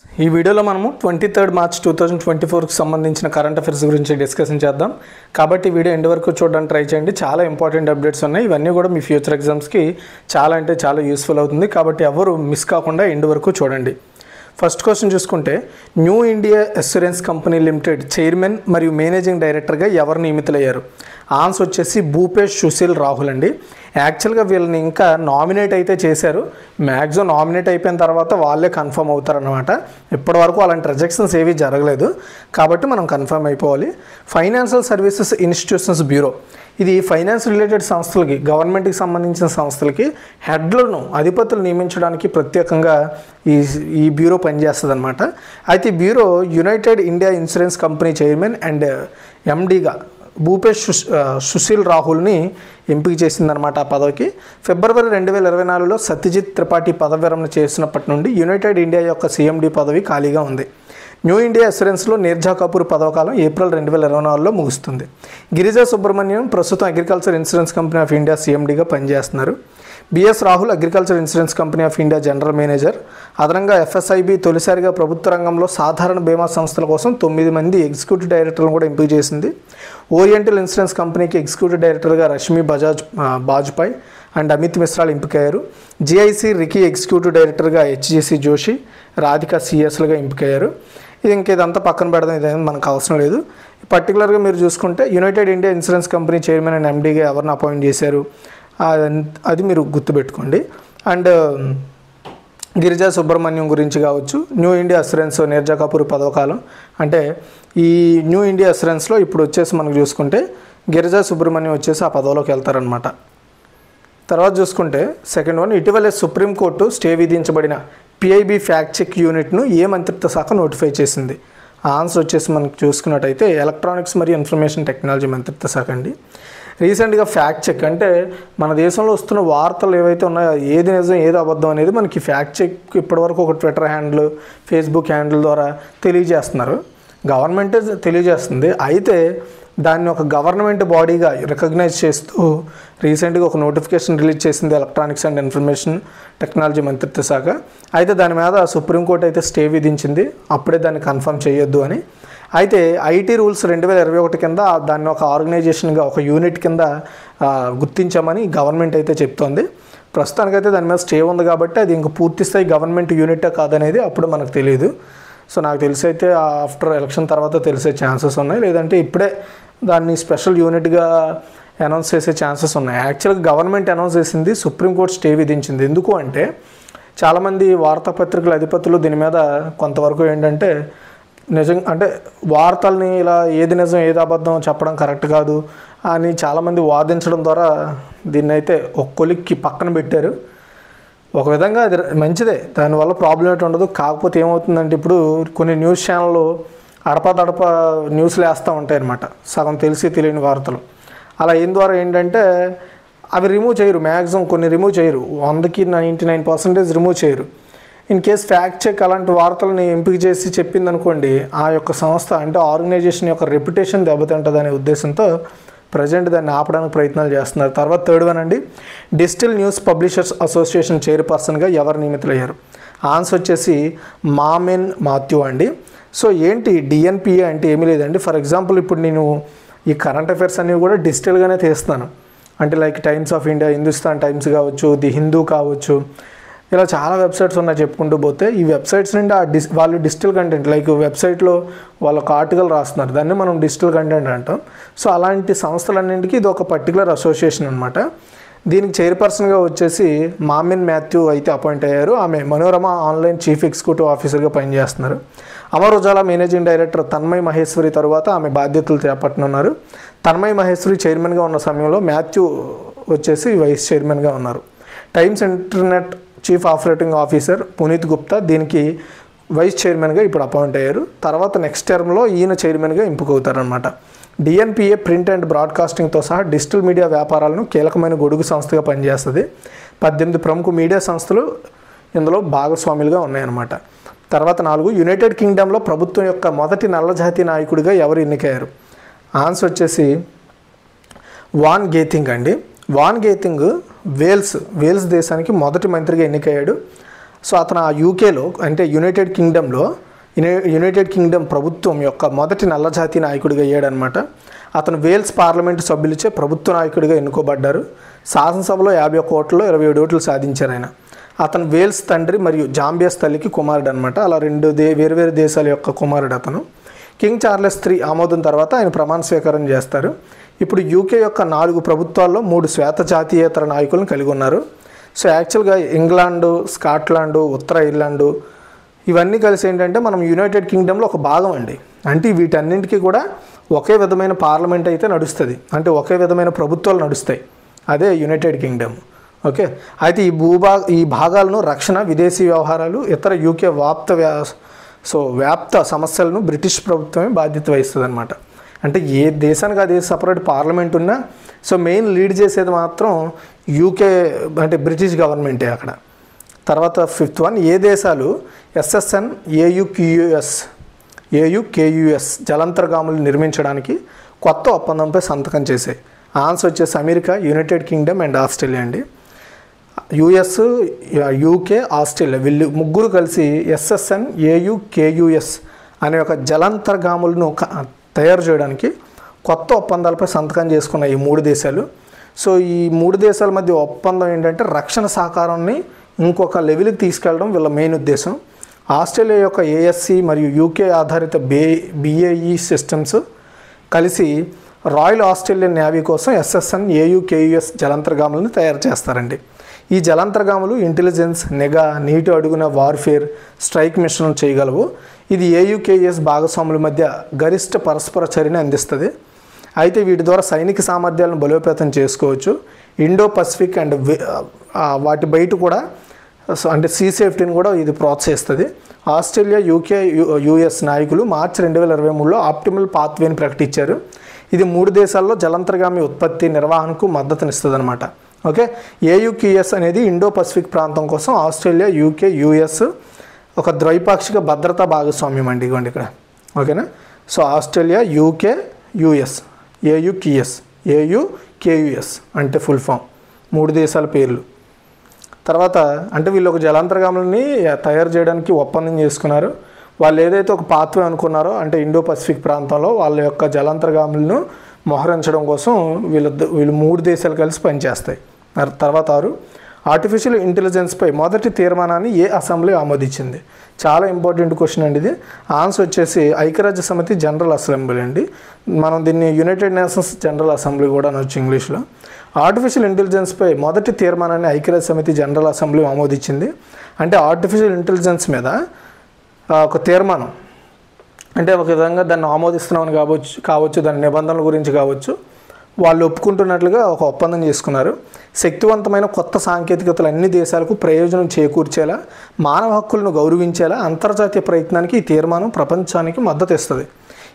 ఈ వీడియోలో మనము 23 మార్చ్ 2024కి సంబంధించిన కరెంట్ అఫైర్స్ గురించి డిస్కషన్ చేద్దాం. కాబట్టి వీడియో ఎండ్ వరకు చూడడానికి ట్రై చేయండి. చాలా ఇంపార్టెంట్ అప్డేట్స్ ఉన్నాయి. ఇవన్నీ కూడా మీ ఫ్యూచర్ ఎగ్జామ్స్కి చాలా యూస్ఫుల్ అవుతుంది. కాబట్టి ఎవరు మిస్ కాకుండా ఎండ్ వరకు చూడండి. ఫస్ట్ క్వశ్చన్ చూసుకుంటే, new India assurance company limited chairman మరియు మేనేజింగ్ డైరెక్టర్గా ఎవరు నియమితులయ్యారు? ఆన్సర్ వచ్చేసి భూపేష్ సుశీల్ రాహుల్ అండి. యాక్చువల్గా వీళ్ళని ఇంకా నామినేట్ అయితే చేశారు. మ్యాక్సిమం నామినేట్ అయిపోయిన తర్వాత వాళ్ళే కన్ఫర్మ్ అవుతారనమాట. ఇప్పటివరకు అలాంటి రిజెక్షన్స్ ఏవి జరగలేదు. కాబట్టి మనం కన్ఫర్మ్ అయిపోవాలి. ఫైనాన్షియల్ సర్వీసెస్ ఇన్స్టిట్యూషన్స్ బ్యూరో, ఇది ఫైనాన్స్ రిలేటెడ్ సంస్థలకి, గవర్నమెంట్కి సంబంధించిన సంస్థలకి హెడ్లను, అధిపతులు నియమించడానికి ప్రత్యేకంగా ఈ బ్యూరో పనిచేస్తుంది అనమాట. అయితే ఈ bureau United India insurance company chairman and ఎండీగా భూపేష్ సుశీల్ రాహుల్ని ఎంపిక చేసిందనమాట ఆ పదవికి. ఫిబ్రవరి 2024లో సత్యజిత్ త్రిపాఠి పదవి విరమణ చేసినప్పటి నుండి యునైటెడ్ ఇండియా యొక్క సీఎండీ పదవి ఖాళీగా ఉంది. న్యూ ఇండియా అస్యూరెన్స్లో నీర్జా కపూర్ పదవకాలం ఏప్రిల్ 2024లో ముగుస్తుంది. గిరిజా సుబ్రహ్మణ్యం ప్రస్తుతం agriculture insurance company of India సీఎండీగా పనిచేస్తున్నారు. BS Rahul agriculture insurance company of India general manager. అదనంగా ఎఫ్ఎస్ఐబి తొలిసారిగా ప్రభుత్వ రంగంలో సాధారణ బీమా సంస్థల కోసం 9 మంది ఎగ్జిక్యూటివ్ డైరెక్టర్లను కూడా ఎంపిక చేసింది. ఓరియంటల్ ఇన్సూరెన్స్ కంపెనీకి ఎగ్జిక్యూటివ్ డైరెక్టర్గా రష్మి బాజ్పాయ్ అండ్ అమిత్ మిశ్రాలు ఎంపికయ్యారు. జిఐసి రికి ఎగ్జిక్యూటివ్ డైరెక్టర్గా హెచ్జిసి జోషి, రాధిక సిఎస్లుగా ఎంపికయ్యారు. ఇదంతా పక్కన పెడదాం, ఇదేం మనకు అవసరం లేదు. పర్టికులర్గా మీరు చూసుకుంటే United India insurance company chairman and ఎండీగా ఎవరిని అపాయింట్ చేశారు అది మీరు గుర్తుపెట్టుకోండి. అండ్ గిరిజా సుబ్రహ్మణ్యం గురించి కావచ్చు, new India assurance Neerja Kapoor పదవకాలం, అంటే ఈ న్యూ ఇండియా అస్యూరెన్స్లో ఇప్పుడు వచ్చేసి మనకు చూసుకుంటే గిరిజా సుబ్రహ్మణ్యం వచ్చేసి ఆ పదవిలోకి వెళ్తారనమాట. తర్వాత చూసుకుంటే సెకండ్ వన్, ఇటీవలే సుప్రీంకోర్టు స్టే విధించబడిన పిఐబి ఫ్యాక్ట్ చెక్ యూనిట్ను ఏ మంత్రిత్వ శాఖ నోటిఫై చేసింది? ఆన్సర్ వచ్చేసి మనకు చూసుకున్నట్టయితే ఎలక్ట్రానిక్స్ మరియు ఇన్ఫర్మేషన్ టెక్నాలజీ మంత్రిత్వ శాఖ అండి. రీసెంట్గా ఫ్యాక్ట్ చెక్ అంటే మన దేశంలో వస్తున్న వార్తలు ఏవైతే ఉన్నాయో ఏది నిజం ఏది అబద్ధం అనేది మనకి ఫ్యాక్ట్ చెక్ ఇప్పటివరకు ఒక ట్విట్టర్ హ్యాండిల్, ఫేస్బుక్ హ్యాండిల్ ద్వారా తెలియజేస్తున్నారు. గవర్నమెంటే తెలియజేస్తుంది. అయితే దాన్ని ఒక గవర్నమెంట్ బాడీగా రికగ్నైజ్ చేస్తూ రీసెంట్గా ఒక నోటిఫికేషన్ రిలీజ్ చేసింది ఎలక్ట్రానిక్స్ అండ్ ఇన్ఫర్మేషన్ టెక్నాలజీ మంత్రిత్వ శాఖ. అయితే దాని మీద సుప్రీంకోర్టు అయితే స్టే విధించింది, అప్పుడే దాన్ని కన్ఫర్మ్ చేయొద్దు అని. అయితే ఐటీ రూల్స్ 2021 కింద దాన్ని ఒక ఆర్గనైజేషన్గా, ఒక యూనిట్ కింద గుర్తించామని గవర్నమెంట్ అయితే చెప్తోంది. ప్రస్తుతానికైతే దాని మీద స్టే ఉంది కాబట్టి అది ఇంక పూర్తి స్థాయి గవర్నమెంట్ యూనిటే కాదనేది అప్పుడు మనకు తెలియదు. సో నాకు తెలిసి అయితే ఆఫ్టర్ ఎలక్షన్ తర్వాత తెలిసే ఛాన్సెస్ ఉన్నాయి, లేదంటే ఇప్పుడే దాన్ని స్పెషల్ యూనిట్గా అనౌన్స్ చేసే ఛాన్సెస్ ఉన్నాయి. యాక్చువల్గా గవర్నమెంట్ అనౌన్స్ చేసింది, సుప్రీంకోర్టు స్టే విధించింది. ఎందుకు అంటే చాలామంది వార్తాపత్రికల అధిపతులు దీని మీద కొంతవరకు ఏంటంటే అంటే వార్తల్ని ఇలా ఏది నిజం ఏది అబద్ధం చెప్పడం కరెక్ట్ కాదు అని చాలామంది వాదించడం ద్వారా దీన్ని అయితే ఒక కొలిక్కి పక్కన పెట్టారు. ఒక విధంగా అది మంచిదే, దానివల్ల ప్రాబ్లం ఏంటి ఉండదు. కాకపోతే ఏమవుతుందంటే ఇప్పుడు కొన్ని న్యూస్ ఛానళ్ళు అడపదడప న్యూస్లు వేస్తూ ఉంటాయి అన్నమాట, సగం తెలిసి తెలియని వార్తలు. అలా అయిన ద్వారా ఏంటంటే అవి రిమూవ్ చేయరు, మ్యాక్సిమం కొన్ని రిమూవ్ చేయరు, 100కి 99% రిమూవ్ చేయరు. ఇన్ కేస్ ఫ్యాక్ట్ చెక్ అలాంటి వార్తలని ఎంపిక చేసి చెప్పిందనుకోండి, ఆ యొక్క సంస్థ అంటే ఆర్గనైజేషన్ యొక్క రెప్యుటేషన్ దెబ్బతింటుంది అనే ఉద్దేశంతో ప్రజెంట్ దాన్ని ఆపడానికి ప్రయత్నాలు చేస్తున్నారు. తర్వాత థర్డ్ వన్ అండి, డిజిటల్ న్యూస్ పబ్లిషర్స్ అసోసియేషన్ చైర్పర్సన్గా ఎవరు నియమితులయ్యారు? ఆన్సర్ వచ్చేసి మామెన్ మాథ్యూ అండి. సో ఏంటి డిఎన్పిఏ అంటే ఏమీ లేదండి. ఫర్ ఎగ్జాంపుల్ ఇప్పుడు నేను ఈ కరెంట్ అఫైర్స్ అనేవి కూడా డిజిటల్గానే తీస్తాను. అంటే like times of India, Hindustan times కావచ్చు, ది హిందూ కావచ్చు, ఇలా చాలా వెబ్సైట్స్ ఉన్నాయి చెప్పుకుంటూ పోతే. ఈ వెబ్సైట్స్ నుండి వాళ్ళు డిజిటల్ కంటెంట్, లైక్ వెబ్సైట్లో వాళ్ళొక ఆర్టికల్ రాస్తున్నారు, దాన్ని మనం డిజిటల్ కంటెంట్ అంటాం. సో అలాంటి సంస్థలన్నింటికి ఇది ఒక పర్టికులర్ అసోసియేషన్ అనమాట. దీనికి చైర్పర్సన్గా వచ్చేసి మామెన్ మాథ్యూ అయితే అపాయింట్ అయ్యారు. ఆమె మనోరమ ఆన్లైన్ చీఫ్ ఎగ్జిక్యూటివ్ ఆఫీసర్గా పనిచేస్తున్నారు. అమర్ ఉజాలా మేనేజింగ్ డైరెక్టర్ తన్మయ్ మహేశ్వరి తర్వాత ఆమె బాధ్యతలు చేపట్టనున్నారు. తన్మయ్ మహేశ్వరి చైర్మన్గా ఉన్న సమయంలో మాథ్యూ వచ్చేసి వైస్ చైర్మన్గా ఉన్నారు. Times Internet chief operating officer Puneet Gupta దీనికి వైస్ చైర్మన్గా ఇప్పుడు అపాయింట్ అయ్యారు. తర్వాత నెక్స్ట్ టర్మ్లో ఈయన చైర్మన్గా ఎంపికవుతారనమాట. డిఎన్పిఏ ప్రింట్ అండ్ బ్రాడ్కాస్టింగ్తో సహా డిజిటల్ మీడియా వ్యాపారాలను కీలకమైన గొడుగు సంస్థగా పనిచేస్తుంది. 18 ప్రముఖ మీడియా సంస్థలు ఇందులో భాగస్వాములుగా ఉన్నాయన్నమాట. తర్వాత 4, యునైటెడ్ కింగ్డమ్లో ప్రభుత్వం యొక్క మొదటి నల్లజాతి నాయకుడిగా ఎవరు ఎన్నికయ్యారు? ఆన్సర్ వచ్చేసి వాన్ గేతింగ్ అండి. వాన్ గేతింగ్ వేల్స్ దేశానికి మొదటి మంత్రిగా ఎన్నికయ్యాడు. సో అతను ఆ యూకేలో అంటే యునైటెడ్ కింగ్డమ్ ప్రభుత్వం యొక్క మొదటి నల్లజాతి నాయకుడిగా అయ్యాడనమాట. అతను వేల్స్ పార్లమెంటు సభ్యులచే ప్రభుత్వ నాయకుడిగా ఎన్నుకోబడ్డారు. శాసనసభలో 51 ఓట్లలో 27 ఓట్లు సాధించారు ఆయన. అతను వేల్స్ తండ్రి మరియు జాంబియాస్ తల్లికి కుమారుడు అనమాట. అలా వేరువేరు దేశాల యొక్క కుమారుడు అతను. కింగ్ చార్లెస్ III ఆమోదం తర్వాత ఆయన ప్రమాణ స్వీకారం చేస్తారు. ఇప్పుడు యూకే యొక్క 4 ప్రభుత్వాల్లో 3 శ్వేత జాతీయేతర నాయకులను కలిగి ఉన్నారు. సో యాక్చువల్గా ఇంగ్లాండు, స్కాట్లాండు, ఉత్తర ఐర్లాండు ఇవన్నీ కలిసి ఏంటంటే మనం యునైటెడ్ కింగ్డమ్లో ఒక భాగం అండి. అంటే వీటన్నింటికీ కూడా ఒకే విధమైన పార్లమెంట్ అయితే నడుస్తుంది, అంటే ఒకే విధమైన ప్రభుత్వాలు నడుస్తాయి. అదే యునైటెడ్ కింగ్డమ్. ఓకే, అయితే ఈ భాగాలను రక్షణ, విదేశీ వ్యవహారాలు, ఇతర యూకే వ్యాప్త సమస్యలను బ్రిటిష్ ప్రభుత్వమే బాధ్యత వహిస్తుంది అనమాట. అంటే ఏ దేశానికి అదే సపరేట్ పార్లమెంట్ ఉన్నా సో మెయిన్ లీడ్ చేసేది మాత్రం యూకే అంటే బ్రిటిష్ గవర్నమెంటే అక్కడ. తర్వాత 5th వన్, ఏ దేశాలు SSN AUKUS జలాంతర్గాములు నిర్మించడానికి కొత్త ఒప్పందంపై సంతకం చేశాయి? ఆన్సర్ వచ్చేసి America, United Kingdom and Australia అండి. US, UK, ఆస్ట్రేలియా వీళ్ళు ముగ్గురు కలిసి SSN AUKUS అనే ఒక జలాంతర్గాములను తయారు చేయడానికి కొత్త ఒప్పందాలపై సంతకం చేసుకున్న ఈ 3 దేశాలు. సో ఈ 3 దేశాల మధ్య ఒప్పందం ఏంటంటే రక్షణ సహకారాన్ని ఇంకొక లెవెల్కి తీసుకెళ్ళడం వీళ్ళ మెయిన్ ఉద్దేశం. ఆస్ట్రేలియా యొక్క ASC మరియు UK ఆధారిత BAE సిస్టమ్స్ కలిసి రాయల్ ఆస్ట్రేలియన్ నేవీ కోసం SSN AUKUS జలాంతర్గాములను తయారు చేస్తారండి. ఈ జలాంతర్గాములు ఇంటెలిజెన్స్, నిఘా, నీటి అడుగున వార్ఫేర్, స్ట్రైక్ మిషన్ చేయగలవు. ఇది AUKUS భాగస్వాముల మధ్య గరిష్ట పరస్పర చర్యని అందిస్తుంది. అయితే వీటి ద్వారా సైనిక సామర్థ్యాలను బలోపేతం చేసుకోవచ్చు. ఇండో పసిఫిక్ అండ్ వాటి బయట కూడా అంటే సీ సేఫ్టీని కూడా ఇది ప్రోత్సహిస్తుంది. ఆస్ట్రేలియా, UK, US నాయకులు మార్చి 2023లో ఆప్టిమల్ పాత్వేని ప్రకటించారు. ఇది 3 దేశాల్లో జలాంతర్గామి ఉత్పత్తి నిర్వహణకు మద్దతునిస్తుంది అనమాట. ఓకే, AUKUS అనేది ఇండో పసిఫిక్ ప్రాంతం కోసం ఆస్ట్రేలియా, UK, US ఒక ద్వైపాక్షిక భద్రతా భాగస్వామ్యం అండి. ఇవ్వండి ఇక్కడ. ఓకేనా, so Australia, UK, US AUKUS అంటే ఫుల్ ఫామ్ 3 దేశాల పేర్లు. తర్వాత అంటే వీళ్ళు ఒక జలాంతర్గాములని తయారు చేయడానికి ఒప్పందం చేసుకున్నారు. వాళ్ళు ఏదైతే ఒక పాత్వే అనుకున్నారో అంటే ఇండో పసిఫిక్ ప్రాంతంలో వాళ్ళ యొక్క జలాంతర్గాములను మోహరించడం కోసం వీళ్ళు 3 దేశాలు కలిసి పనిచేస్తాయి. తర్వాత 6, ఆర్టిఫిషియల్ ఇంటెలిజెన్స్పై మొదటి తీర్మానాన్ని ఏ అసెంబ్లీ ఆమోదించింది? చాలా ఇంపార్టెంట్ క్వశ్చన్ అండి ఇది. ఆన్సర్ వచ్చేసి ఐక్యరాజ్య సమితి జనరల్ అసెంబ్లీ అండి. మనం దీన్ని యునైటెడ్ నేషన్స్ జనరల్ అసెంబ్లీ కూడా అనొచ్చు ఇంగ్లీష్లో. ఆర్టిఫిషియల్ ఇంటెలిజెన్స్పై మొదటి తీర్మానాన్ని ఐక్యరాజ్య సమితి జనరల్ అసెంబ్లీ ఆమోదించింది. అంటే ఆర్టిఫిషియల్ ఇంటెలిజెన్స్ మీద ఒక తీర్మానం అంటే ఒక విధంగా దాన్ని ఆమోదిస్తున్నామని కావచ్చు దాని నిబంధనల గురించి కావచ్చు వాళ్ళు ఒప్పుకుంటున్నట్లుగా ఒక ఒప్పందం చేసుకున్నారు. శక్తివంతమైన కొత్త సాంకేతికతలు అన్ని దేశాలకు ప్రయోజనం చేకూర్చేలా, మానవ హక్కులను గౌరవించేలా అంతర్జాతీయ ప్రయత్నానికి ఈ తీర్మానం ప్రపంచానికి మద్దతు ఇస్తుంది.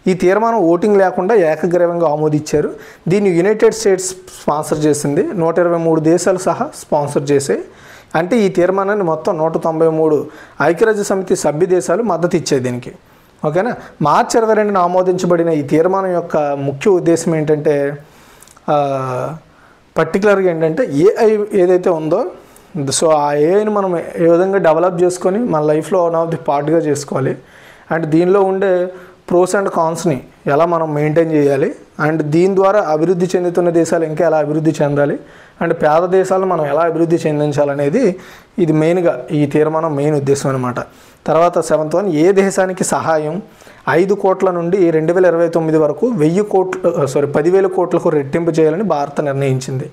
ఈ తీర్మానం ఓటింగ్ లేకుండా ఏకగ్రీవంగా ఆమోదించారు. దీన్ని యునైటెడ్ స్టేట్స్ స్పాన్సర్ చేసింది. 123 దేశాలు సహా స్పాన్సర్ చేసాయి. అంటే ఈ తీర్మానాన్ని మొత్తం 193 ఐక్యరాజ్య సమితి సభ్య దేశాలు మద్దతు ఇచ్చాయి దీనికి. ఓకేనా, మార్చి 22న ఆమోదించబడిన ఈ తీర్మానం యొక్క ముఖ్య ఉద్దేశం ఏంటంటే పర్టికులర్గా ఏంటంటే AI ఏదైతే ఉందో సో ఆ AIని మనం ఏ విధంగా డెవలప్ చేసుకొని మన లైఫ్లో వన్ ఆఫ్ ది పార్ట్గా చేసుకోవాలి. అండ్ దీనిలో ఉండే ప్రోస్ అండ్ కాన్స్ని ఎలా మనం మెయింటైన్ చేయాలి, అండ్ దీని ద్వారా అభివృద్ధి చెందుతున్న దేశాలు ఇంకా ఎలా అభివృద్ధి చెందాలి, అండ్ పేద దేశాలను మనం ఎలా అభివృద్ధి చెందించాలనేది ఇది మెయిన్గా ఈ తీర్మానం మెయిన్ ఉద్దేశం అనమాట. తర్వాత 7th వన్, ఏ దేశానికి సహాయం 5 కోట్ల నుండి 2029 వరకు 10,000 కోట్లకు రెట్టింపు చేయాలని భారత్ నిర్ణయించింది.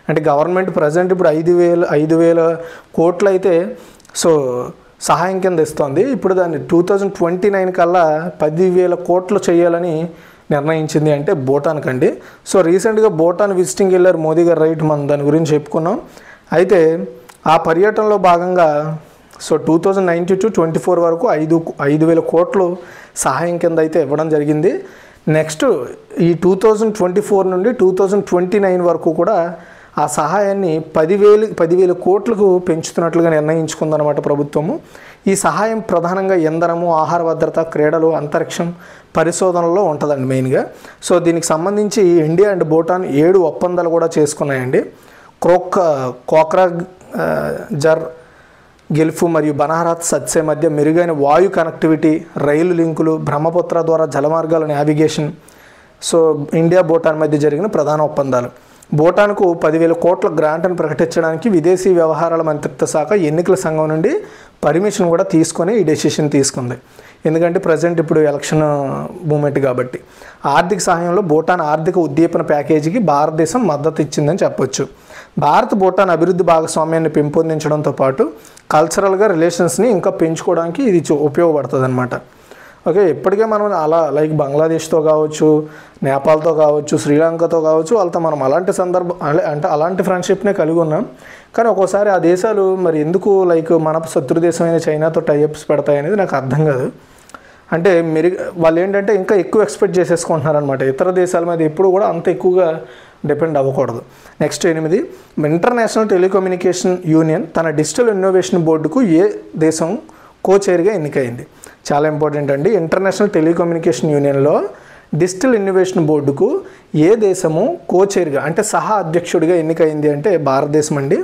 అంటే గవర్నమెంట్ ప్రజెంట్ ఇప్పుడు 5,000 కోట్లు అయితే సో సహాయం కింద ఇస్తుంది. ఇప్పుడు దాన్ని 2029 కల్లా 10,000 కోట్లు చేయాలని నిర్ణయించింది. అంటే భూటాన్కి అండి. సో రీసెంట్గా భూటాన్ విజిటింగ్ వెళ్ళారు మోదీ గారు, రైట్, మనం దాని గురించి చెప్పుకున్నాం. అయితే ఆ పర్యటనలో భాగంగా సో 2019-24 వరకు 5,000 కోట్లు సహాయం కింద అయితే ఇవ్వడం జరిగింది. నెక్స్ట్ ఈ 2024 నుండి 2029 వరకు కూడా ఆ సహాయాన్ని 10,000 కోట్లకు పెంచుతున్నట్లుగా నిర్ణయించుకుందన్నమాట ప్రభుత్వము. ఈ సహాయం ప్రధానంగా ఇంధనము, ఆహార భద్రత, క్రీడలు, అంతరిక్షం, పరిశోధనలో ఉంటుందండి మెయిన్గా. సో దీనికి సంబంధించి ఇండియా అండ్ భూటాన్ 7 ఒప్పందాలు కూడా చేసుకున్నాయండి. కోక్రాఝార్ గెల్ఫ్ మరియు బనారత్ సత్సే మధ్య మెరుగైన వాయు కనెక్టివిటీ, రైలు లింకులు, బ్రహ్మపుత్ర ద్వారా జలమార్గాల నావిగేషన్. సో ఇండియా భూటాన్ మధ్య జరిగిన ప్రధాన ఒప్పందాలు. భూటాన్కు 10,000 కోట్ల గ్రాంట్ను ప్రకటించడానికి విదేశీ వ్యవహారాల మంత్రిత్వ శాఖ ఎన్నికల సంఘం నుండి పర్మిషన్ కూడా తీసుకొని ఈ డెసిషన్ తీసుకుంది. ఎందుకంటే ప్రజెంట్ ఇప్పుడు ఎలక్షన్ మూమెంట్ కాబట్టి. ఆర్థిక సహాయంలో భూటాన్ ఆర్థిక ఉద్దీపన ప్యాకేజీకి భారతదేశం మద్దతు ఇచ్చిందని చెప్పొచ్చు. భారత్ భూటాన్ అభివృద్ధి భాగస్వామ్యాన్ని పెంపొందించడంతో పాటు కల్చరల్గా రిలేషన్స్ని ఇంకా పెంచుకోవడానికి ఇది ఉపయోగపడుతుంది అనమాట. ఓకే, ఇప్పటికే మనం అలా లైక్ బంగ్లాదేశ్తో కావచ్చు, నేపాల్తో కావచ్చు, శ్రీలంకతో కావచ్చు, వాళ్ళతో మనం అలాంటి అంటే అలాంటి ఫ్రెండ్షిప్నే కలిగి ఉన్నాం. కానీ ఒక్కోసారి ఆ దేశాలు మరి ఎందుకు లైక్ మన శత్రు దేశమైన చైనాతో టైఅప్స్ పెడతాయి అనేది నాకు అర్థం కాదు. అంటే వాళ్ళు ఏంటంటే ఇంకా ఎక్కువ ఎక్స్పెక్ట్ చేసేసుకుంటున్నారనమాట. ఇతర దేశాల మీద ఎప్పుడు కూడా అంత ఎక్కువగా డిపెండ్ అవ్వకూడదు. నెక్స్ట్ 8, ఇంటర్నేషనల్ టెలికమ్యూనికేషన్ యూనియన్ తన డిజిటల్ ఇన్నోవేషన్ బోర్డుకు ఏ దేశం కోచైర్గా ఎన్నికైంది? చాలా ఇంపార్టెంట్ అండి. ఇంటర్నేషనల్ టెలికమ్యూనికేషన్ యూనియన్లో డిజిటల్ ఇన్నోవేషన్ బోర్డుకు ఏ దేశము కోచైర్గా అంటే సహా అధ్యక్షుడిగా ఎన్నికైంది అంటే భారతదేశం అండి.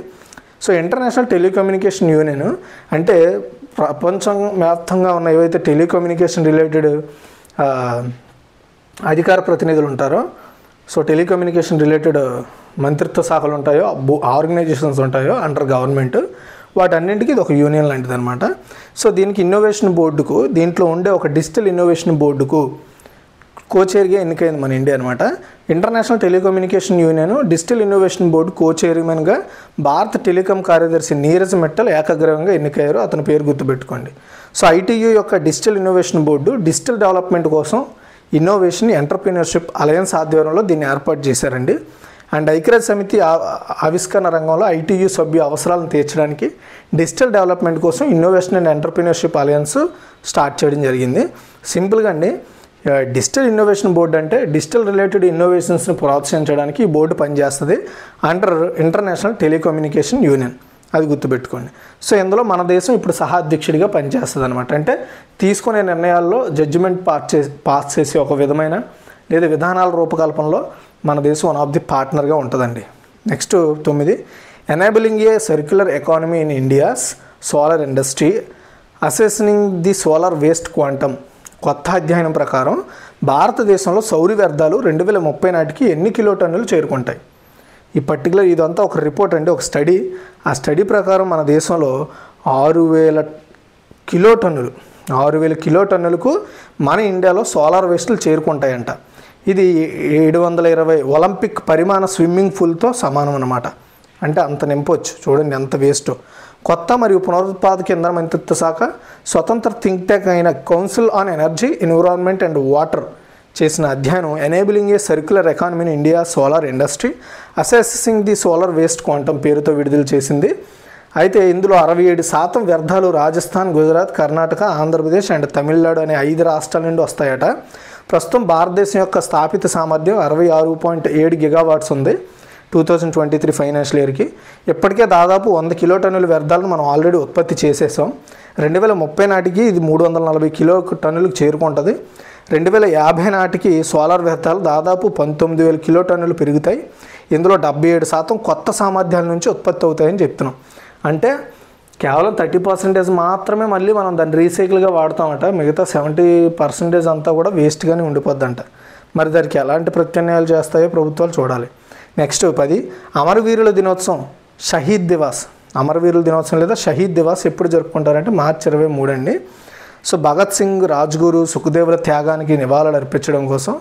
సో ఇంటర్నేషనల్ టెలికమ్యూనికేషన్ యూనియన్ అంటే ప్రపంచం వ్యాప్తంగా ఉన్న ఏవైతే టెలికమ్యూనికేషన్ రిలేటెడ్ అధికార ప్రతినిధులు ఉంటారో, సో టెలికమ్యూనికేషన్ రిలేటెడ్ మంత్రిత్వ శాఖలు ఉంటాయో, ఆర్గనైజేషన్స్ ఉంటాయో అండర్ గవర్నమెంట్, వాటన్నింటికి ఇది ఒక యూనియన్ లాంటిది అనమాట. సో దీనికి ఇన్నోవేషన్ బోర్డుకు, దీంట్లో ఉండే ఒక డిజిటల్ ఇన్నోవేషన్ బోర్డుకు కోచైర్గా ఎన్నికైంది మన ఇండియా అనమాట. International telecommunication union digital innovation board కోచైర్మన్గా భారత టెలికాం కార్యదర్శి నీరజ్ మిట్టల్ ఏకగ్రీవంగా ఎన్నికయ్యారు. అతని పేరు గుర్తుపెట్టుకోండి. సో ఐటీయూ యొక్క digital innovation board digital development కోసం ఇన్నోవేషన్ ఎంటర్ప్రీనర్షిప్ అలయన్స్ ఆధ్వర్యంలో దీన్ని ఏర్పాటు చేశారండి. అండ్ ఐక్యరాజ్య సమితి ఆవిష్కరణ రంగంలో ఐటీయూ సభ్యు అవసరాలను తీర్చడానికి డిజిటల్ డెవలప్మెంట్ కోసం innovation and entrepreneurship alliance start చేయడం జరిగింది. సింపుల్గా అండి, డిజిటల్ ఇన్నోవేషన్ బోర్డు అంటే డిజిటల్ రిలేటెడ్ ఇన్నోవేషన్స్ని ప్రోత్సహించడానికి ఈ బోర్డు పనిచేస్తుంది అండర్ ఇంటర్నేషనల్ టెలికమ్యూనికేషన్ యూనియన్. అది గుర్తుపెట్టుకోండి. సో ఇందులో మన దేశం ఇప్పుడు సహా అధ్యక్షుడిగా పనిచేస్తుంది అనమాట. అంటే తీసుకునే నిర్ణయాల్లో జడ్జిమెంట్ పాస్ చేసే ఒక విధమైన లేదా విధానాల రూపకల్పనలో మన దేశం వన్ ఆఫ్ ది పార్ట్నర్గా ఉంటుందండి. Next 9, enabling a circular economy in India's solar industry assessing the solar waste quantum. కొత్త అధ్యయనం ప్రకారం భారతదేశంలో సౌర వ్యర్థాలు 2030 నాటికి ఎన్ని కిలోటన్నులు చేరుకుంటాయి? ఈ పర్టికులర్ ఇదంతా ఒక రిపోర్ట్ అండి, ఒక స్టడీ. ఆ స్టడీ ప్రకారం మన దేశంలో 6,000 కిలోటన్నులకు మన ఇండియాలో సోలార్ వేస్టులు చేరుకుంటాయంట. ఇది 720 ఒలింపిక్ పరిమాణ స్విమ్మింగ్ పూల్తో సమానం అన్నమాట. అంటే అంత నింపొచ్చు. చూడండి ఎంత వేస్టో. కొత్త మరియు పునరుత్పాదక ఇంధన మంత్రిత్వ శాఖ స్వతంత్ర థింక్ ట్యాంక్ అయిన council on energy, environment and water చేసిన అధ్యయనం enabling a circular economy in India solar industry assessing the solar waste quantum పేరుతో విడుదల చేసింది. అయితే ఇందులో 67% వ్యర్థాలు రాజస్థాన్, గుజరాత్, కర్ణాటక, ఆంధ్రప్రదేశ్ అండ్ తమిళనాడు అనే 5 రాష్ట్రాల నుండి వస్తాయట. ప్రస్తుతం భారతదేశం యొక్క స్థాపిత సామర్థ్యం 66.7 గిగావాట్స్ ఉంది 2023 ఫైనాన్షియల్ ఇయర్కి. ఇప్పటికే దాదాపు 100 కిలోటన్నుల వ్యర్థాలను మనం ఆల్రెడీ ఉత్పత్తి చేసేసాం. 2030 నాటికి ఇది 340 కిలోటన్నులకు చేరుకుంటుంది. 2050 నాటికి సోలార్ వ్యర్థాలు దాదాపు 19,000 కిలోటన్నులు పెరుగుతాయి. ఇందులో 77% కొత్త సామర్థ్యాల నుంచి ఉత్పత్తి అవుతాయని చెప్తున్నాం. అంటే కేవలం 30% మాత్రమే మళ్ళీ మనం దాన్ని రీసైకిల్గా వాడతామట. మిగతా 70% అంతా కూడా వేస్ట్గానే ఉండిపోద్దంట. మరి దానికి ఎలాంటి ప్రత్యామ్నాయాలు చేస్తాయో ప్రభుత్వాలు చూడాలి. నెక్స్ట్ 10, అమరవీరుల దినోత్సవం షహీద్ దివాస్. అమరవీరుల దినోత్సవం లేదా షహీద్ దివాస్ ఎప్పుడు జరుపుకుంటారంటే మార్చి 23 అండి. సో భగత్ సింగ్, రాజ్గురు, సుఖదేవుల త్యాగానికి నివాళులు అర్పించడం కోసం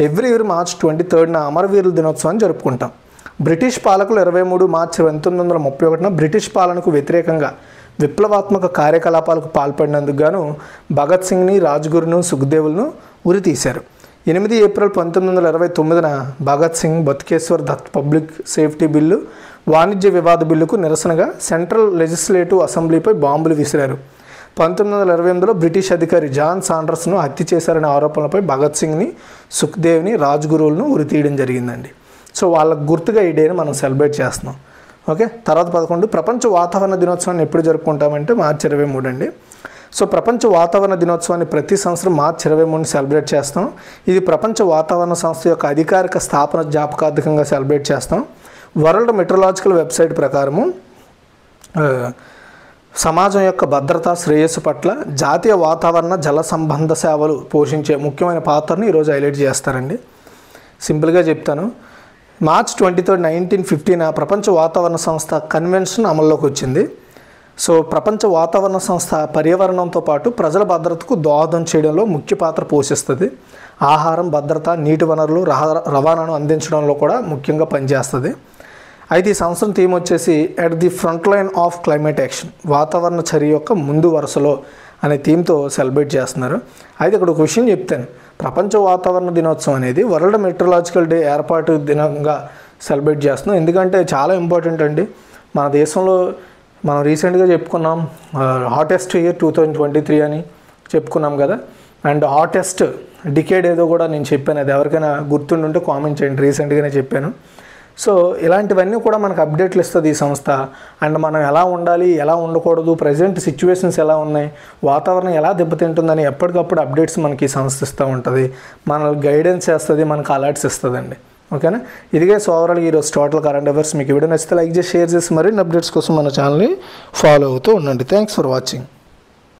ఎవ్రీ ఇయర్ మార్చి 23న అమరవీరుల దినోత్సవాన్ని జరుపుకుంటాం. బ్రిటిష్ పాలకులు 23 మార్చి 1931 బ్రిటిష్ పాలనకు వ్యతిరేకంగా విప్లవాత్మక కార్యకలాపాలకు పాల్పడినందుకు గాను భగత్ సింగ్ని, రాజ్గురును, సుఖదేవులను ఉరి తీశారు. 8 April 1929 Bhagat Singh Batukeshwar Dutt public safety bill, వాణిజ్య వివాద బిల్లుకు నిరసనగా సెంట్రల్ లెజిస్లేటివ్ అసెంబ్లీపై బాంబులు విసిరారు. 1928లో బ్రిటిష్ అధికారి జాన్ సాండర్స్ను హత్య చేశారనే ఆరోపణలపై భగత్ సింగ్ని, సుఖ్దేవ్ని, రాజ్గురువులను ఉరి తీయడం జరిగిందండి. సో వాళ్ళకు గుర్తుగా ఈ డేని మనం సెలబ్రేట్ చేస్తున్నాం. ఓకే, తర్వాత 11 ప్రపంచ వాతావరణ దినోత్సవాన్ని ఎప్పుడు జరుపుకుంటామంటే మార్చి 23 అండి. సో ప్రపంచ వాతావరణ దినోత్సవాన్ని ప్రతి సంవత్సరం మార్చి 23 సెలబ్రేట్ చేస్తాం. ఇది ప్రపంచ వాతావరణ సంస్థ యొక్క అధికారిక స్థాపన జ్ఞాపకార్థకంగా సెలబ్రేట్ చేస్తాం. వరల్డ్ మెట్రలాజికల్ వెబ్సైట్ ప్రకారము సమాజం యొక్క భద్రత శ్రేయస్సు పట్ల జాతీయ వాతావరణ జల సంబంధ సేవలు పోషించే ముఖ్యమైన పాత్రను ఈరోజు హైలైట్ చేస్తారండి. సింపుల్గా చెప్తాను. మార్చ్ 23, 1915 ప్రపంచ వాతావరణ సంస్థ కన్వెన్షన్ అమల్లోకి వచ్చింది. సో ప్రపంచ వాతావరణ సంస్థ పర్యావరణంతో పాటు ప్రజల భద్రతకు దోహదం చేయడంలో ముఖ్య పాత్ర పోషిస్తుంది. ఆహారం భద్రత, నీటి వనరులు, రవాణాను అందించడంలో కూడా ముఖ్యంగా పనిచేస్తుంది. అయితే ఈ సంవత్సరం థీమ్ వచ్చేసి at the front line of climate action, వాతావరణ చర్య యొక్క ముందు వరుసలో అనే థీమ్తో సెలబ్రేట్ చేస్తున్నారు. అయితే ఇక్కడ ఒక విషయం చెప్తాను. ప్రపంచ వాతావరణ దినోత్సవం అనేది వరల్డ్ మెట్రలాజికల్ డే ఏర్పాటు దినంగా సెలబ్రేట్ చేస్తున్నాం. ఎందుకంటే చాలా ఇంపార్టెంట్ అండి. మన దేశంలో మనం రీసెంట్గా చెప్పుకున్నాం హాటెస్ట్ ఇయర్ 2023 అని చెప్పుకున్నాం కదా. అండ్ హాటెస్ట్ డికేడ్ ఏదో కూడా నేను చెప్పాను. అది ఎవరికైనా గుర్తుండుంటే కామెంట్ చేయండి. రీసెంట్గానే చెప్పాను. సో ఇలాంటివన్నీ కూడా మనకు అప్డేట్లు ఇస్తుంది ఈ సంస్థ. అండ్ మనం ఎలా ఉండాలి, ఎలా ఉండకూడదు, ప్రజెంట్ సిచ్యువేషన్స్ ఎలా ఉన్నాయి, వాతావరణం ఎలా దెబ్బతింటుందని ఎప్పటికప్పుడు అప్డేట్స్ మనకి ఈ సంస్థ ఇస్తూ ఉంటుంది. మనల్ని గైడెన్స్ చేస్తుంది, మనకు అలర్ట్స్ ఇస్తుందండి. ఓకేనా. ఇదిగే సో ఓవరాల్గా ఈరోజు టోటల్ కరెంట్ అఫైర్స్. మీకు వీడియో నచ్చితే లైక్ చేసి షేర్ చేసి మరిన్ని అప్డేట్స్ కోసం మన ఛానల్ని ఫాలో అవుతూ ఉండండి. Thanks for watching.